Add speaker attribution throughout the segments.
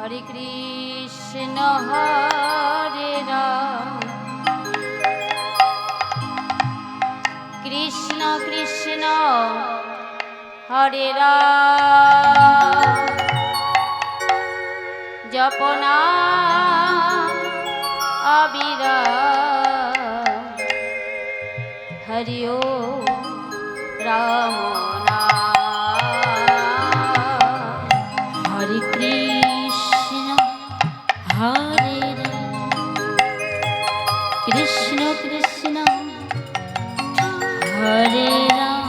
Speaker 1: হরে কৃষ্ণ হরে রাম কৃষ্ণ কৃষ্ণ হরে রাম জপনা অবিরাম হরি ওম রাম
Speaker 2: হরে কৃষ্ণ হরে রাম কৃষ্ণ কৃষ্ণ হরে রাম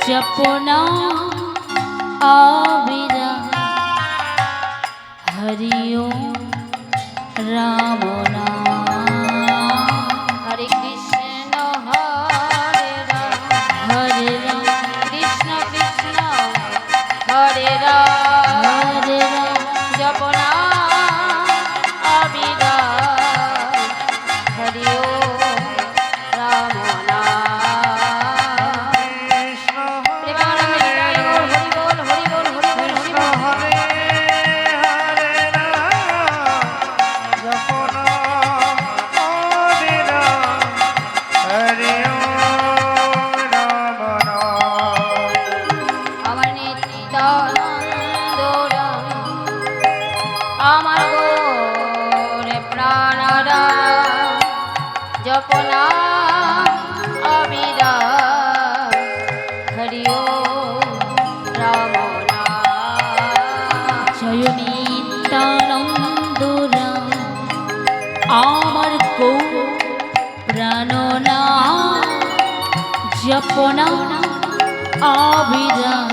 Speaker 2: জপনা অবিরাম হরি ওম রাম নাম
Speaker 1: হরে কৃষ্ণ হরে রাম কৃষ্ণ কৃষ্ণ হরে রাম জপনা অবিরাম হরি ওম রাম নাম প্রেমানন্দে হরি বল হরি বল হরি বল হরি বল আমার নিত্যানন্দ রাম আমার গোরে প্রাণরাম জপনা অবিরাম হরি ওম রাম নাম
Speaker 2: জয় নিত্যানন্দ রাম আমার গো প্রাণনাম জপনা অবিরাম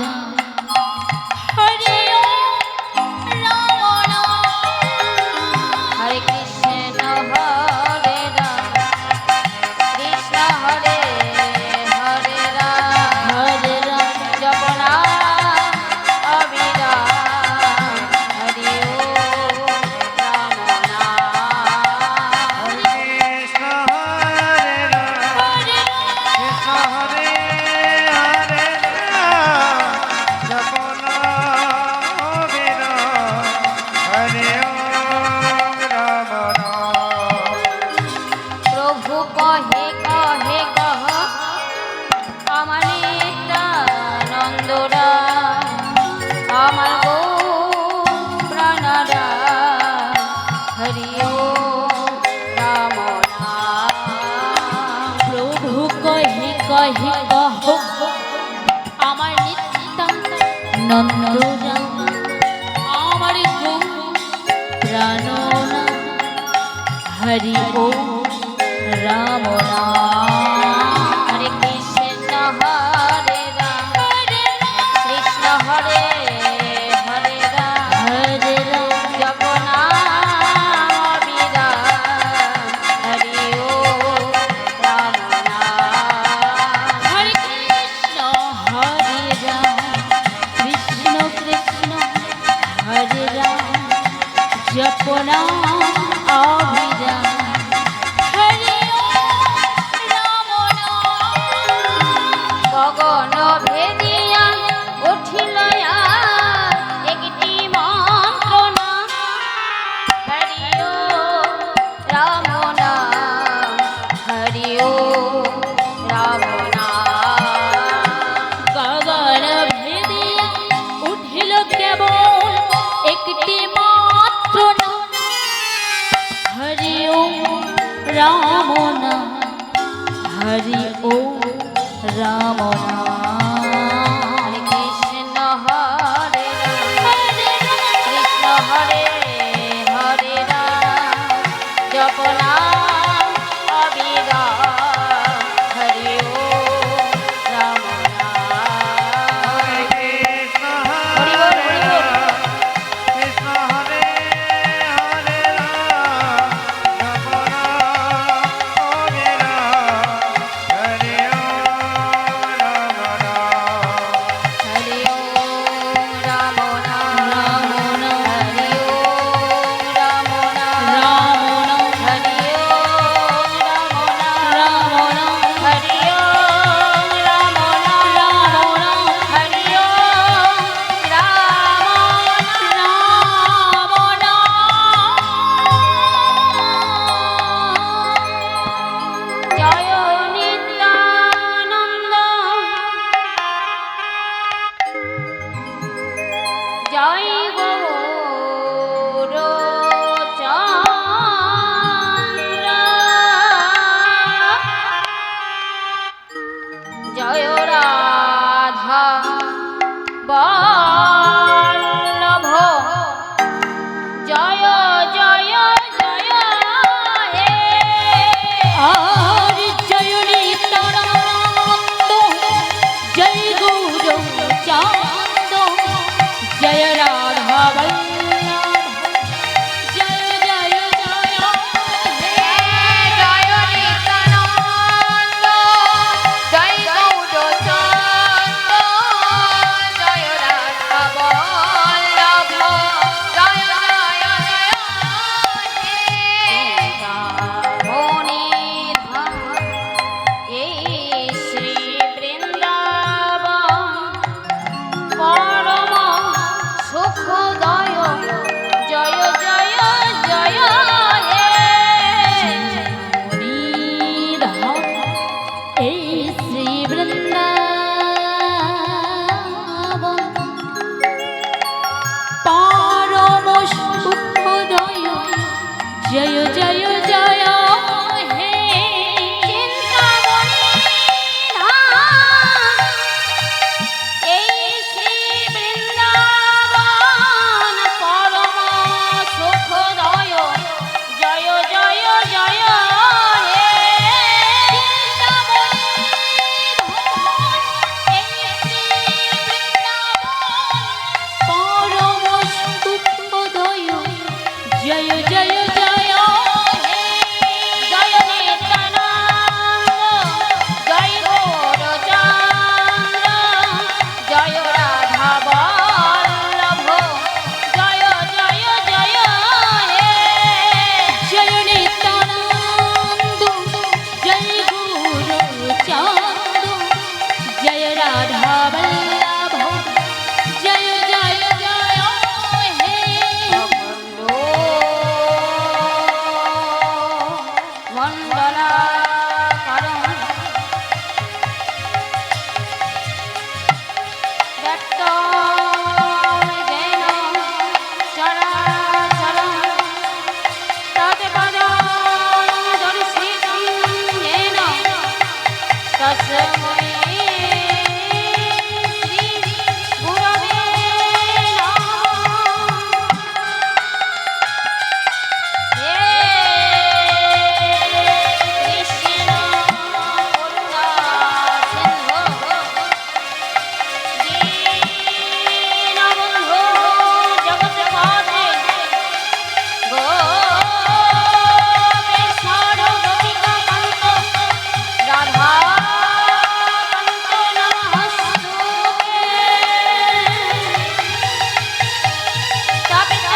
Speaker 2: হরি ওম রাম নাম
Speaker 1: হরে কৃষ্ণ হরে রাম কৃষ্ণ হরে হরে রাম
Speaker 2: হরে রাম
Speaker 1: জপনা অবিরাম হরি ওম রাম নাম প্রভু কহে কহে কহ আমার নিত্যানন্দ রাম আমার গো প্রাণরাম হরি ওম রাম নাম
Speaker 2: প্রভু কহে কহে কহ আমার নিত্যানন্দ রাম আমার গো প্রাণনাম হরি ওম রাম নাম
Speaker 1: হরে কৃষ্ণ হরে রাম কৃষ্ণ হরে হরে রাম
Speaker 2: হরে রাম
Speaker 1: জপনা অবিরাম হরি ওম রাম নাম
Speaker 2: হরে কৃষ্ণ হরে রাম কৃষ্ণ কৃষ্ণ হরে রাম জপনা অবিরাম হরে ওম রাম নাম
Speaker 1: গগন ভেদিয়া উঠিল একটি মন্ত্রণা হরি ওম রাম নাম হরি ওম রাম নাম
Speaker 2: গগন ভেদিয়া উঠিল কেবল একটি মাত্র নাম হরি ওম রাম নাম হরি ওম রাম নাম
Speaker 1: হরে কৃষ্ণ হরে রাম কৃষ্ণ হরে হরে রাম জপনা অবিরাম হরি ওম রাম নাম হরি বল হরি বল বল্লভ জয় জয় জয় হে
Speaker 2: আর জয় নিত্যানন্দ জয় গৌরচাঁদ জয় রাধা বল্লভ জয় জয় জয় হে
Speaker 1: জয় নিত্যানন্দ জয় গৌরচন্দ্র জয় রাধা বল্লভ জয় জয় জয় হে মনিধাম এই শ্রী বৃন্দাবন পরম সুখদয় জয় জয় জয় হে
Speaker 2: মণিধাম এই শ্রী বৃন্দাবন পরম সুখদয় জয় জয় জয় হে
Speaker 1: চিন্তামণি ধাম এই শ্রী বৃন্দাবন পরম সুখদয় জয় জয় জয় হে চিন্তামণি ধাম এই শ্রী বৃন্দাবন
Speaker 2: পরম সুখদয় জয় জয় জয় হে
Speaker 1: জয় নিত্যানন্দ জয় গৌরচন্দ্র জয় রাধা বল্লভ জয় জয় জয় হে
Speaker 2: জয় নিত্যানন্দ জয় গৌরচাঁদ জয় রাধা বল্লভ জয় জয় জয় হে
Speaker 1: মণ্ডলাকারং ব্যক্তং যেন চরাচরং তৎপদং দর্শিतं येन তস্मै শ্রী গুরবে নমঃ হে কৃষ্ণ করুণা সিন্ধু দীনবন্ধু জগৎপতে গোপীশ্বর গোপিকাকান্ত রাধাকান্ত নমস্তুতে স্থাপিত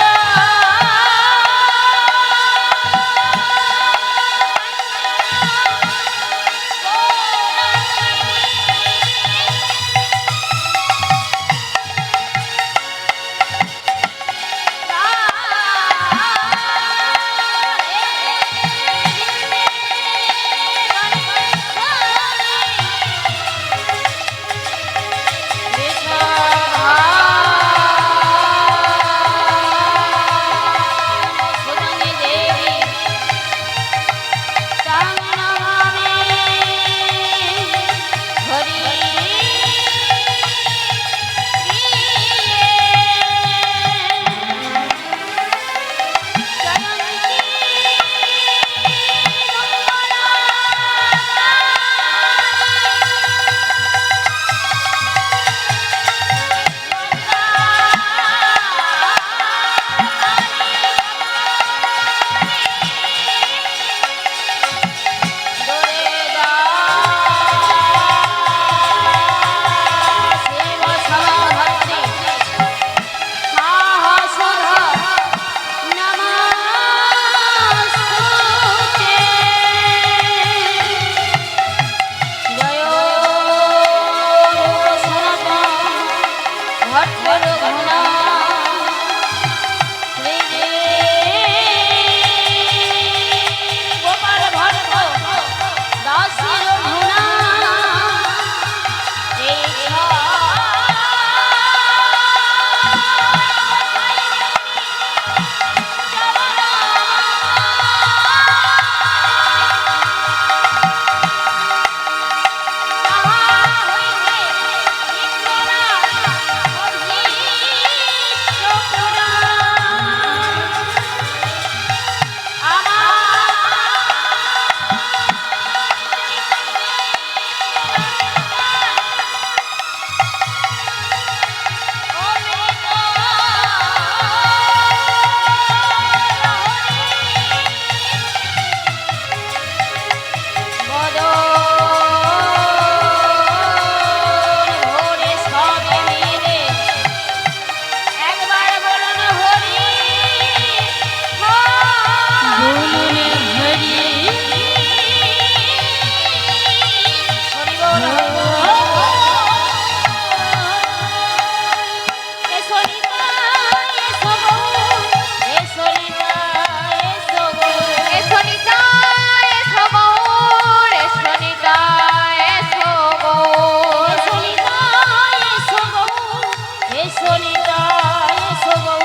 Speaker 1: এসো নিতাই এসো গো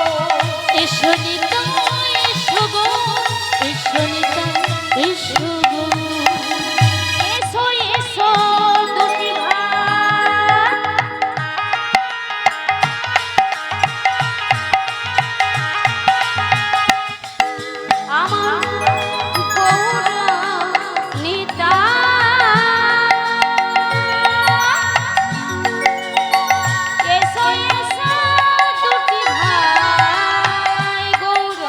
Speaker 2: এসো নিতাই এসো গো এসো নিতাই এসো গো
Speaker 1: এসো এসো দুটি ভাই আমার গৌর নিতাই এসো এসো দুটি ভাই গৌর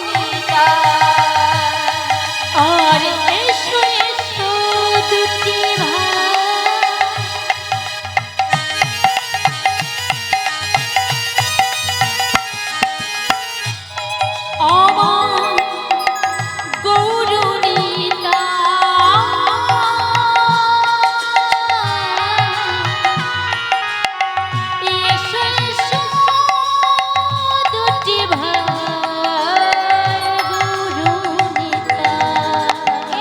Speaker 1: নিতাই
Speaker 2: আর এসো এসো দুটি ভাই আমার গৌরনীতা এসো এসো দুটি ভাই গৌরনীতা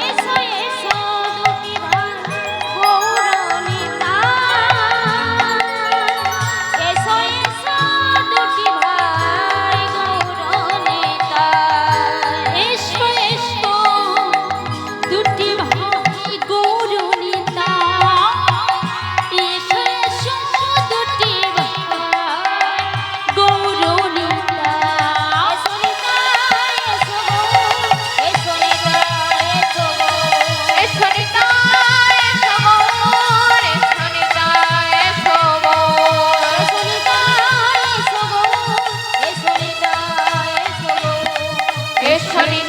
Speaker 1: এসো এসো দুটি ভাই গৌর নিতাই এসো এসো দুটি ভাই গৌর নিতাই
Speaker 2: এসো এসো দুটি ভাই গৌরনীতা এসো এসো দুটি ভাই গৌরনীতা
Speaker 1: এসো নিতাই এসো গো এসো নিতাই এসো গো এসো নিতাই এসো গো এসো নিতাই এসো গো এসো নিতাই এসো গো এসো নিতাই এসো গো এসো নিতাই